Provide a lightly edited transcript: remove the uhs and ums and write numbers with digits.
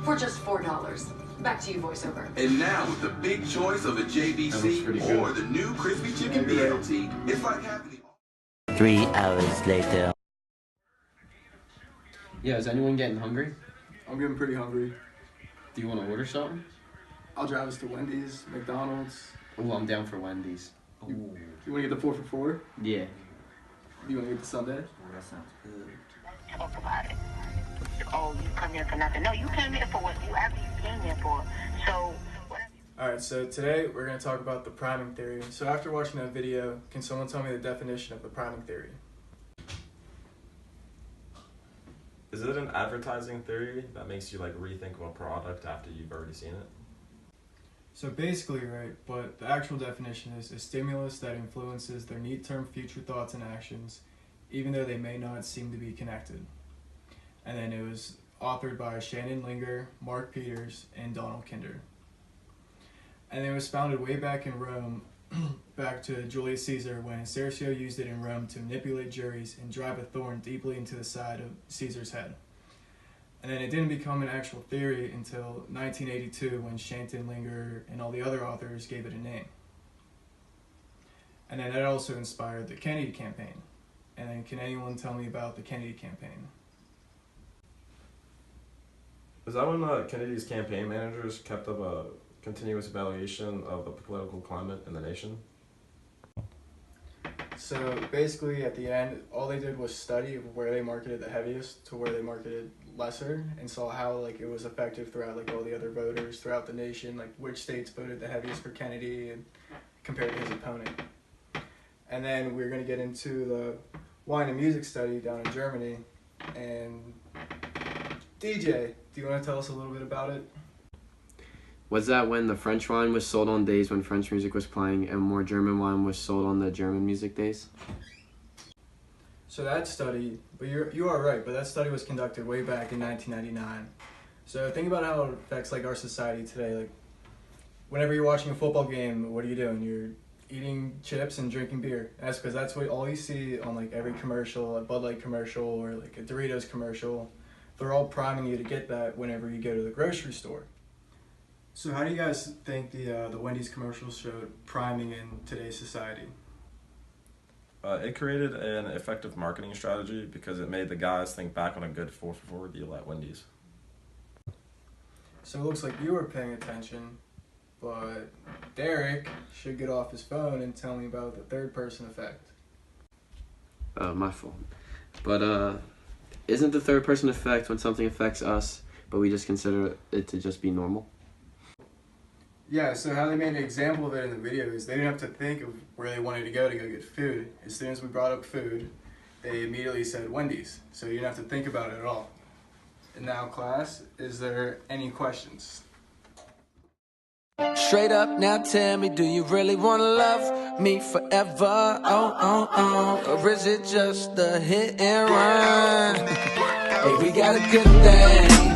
for just $4. Back to you, voiceover. And now with the big choice of a JVC or the new crispy chicken BLT, it's like having 3 hours later. Yeah, is anyone getting hungry? I'm getting pretty hungry. Do you want to order something? I'll drive us to Wendy's, McDonald's. Oh, I'm down for Wendy's. You want to get the 4 for $4? Yeah. You want to get the Sunday? That sounds good. Talk about it. Oh, you come here for nothing. No, you came here for what you actually came here for. So, whatever. Alright, so today we're going to talk about the priming theory. So after watching that video, can someone tell me the definition of the priming theory? Is it an advertising theory that makes you like rethink of a product after you've already seen it? So basically, right, but the actual definition is a stimulus that influences their near-term future thoughts and actions, even though they may not seem to be connected. And then it was authored by Shannon Linger, Mark Peters, and Donald Kinder. And it was founded way back in Rome, back to Julius Caesar, when Sergio used it in Rome to manipulate juries and drive a thorn deeply into the side of Caesar's head. And then it didn't become an actual theory until 1982 when Shannon Linger and all the other authors gave it a name. And then that also inspired the Kennedy campaign. And then can anyone tell me about the Kennedy campaign? Is that when Kennedy's campaign managers kept up a continuous evaluation of the political climate in the nation? So basically at the end, all they did was study where they marketed the heaviest to where they marketed lesser, and saw how like it was effective throughout like all the other voters throughout the nation, like which states voted the heaviest for Kennedy and compared to his opponent. And then we're going to get into the wine and music study down in Germany. And DJ, do you want to tell us a little bit about it? Was that when the French wine was sold on days when French music was playing and more German wine was sold on the German music days? So that study, but you are right, but that study was conducted way back in 1999. So think about how it affects like our society today. Like whenever you're watching a football game, what are you doing? You're eating chips and drinking beer. That's because that's what all you see on like every commercial, a Bud Light commercial or like a Doritos commercial. They're all priming you to get that whenever you go to the grocery store. So how do you guys think the Wendy's commercials showed priming in today's society? It created an effective marketing strategy because it made the guys think back on a good 4 for $4 deal at Wendy's. So it looks like you were paying attention, but Derek should get off his phone and tell me about the third person effect. My fault. But isn't the third person effect when something affects us, but we just consider it to just be normal? Yeah, so how they made an example of it in the video is they didn't have to think of where they wanted to go get food. As soon as we brought up food, they immediately said Wendy's. So you didn't have to think about it at all. And now class, is there any questions? Straight up now tell me, do you really wanna love me forever? Or is it just a hit and run? Hey, we got a good thing.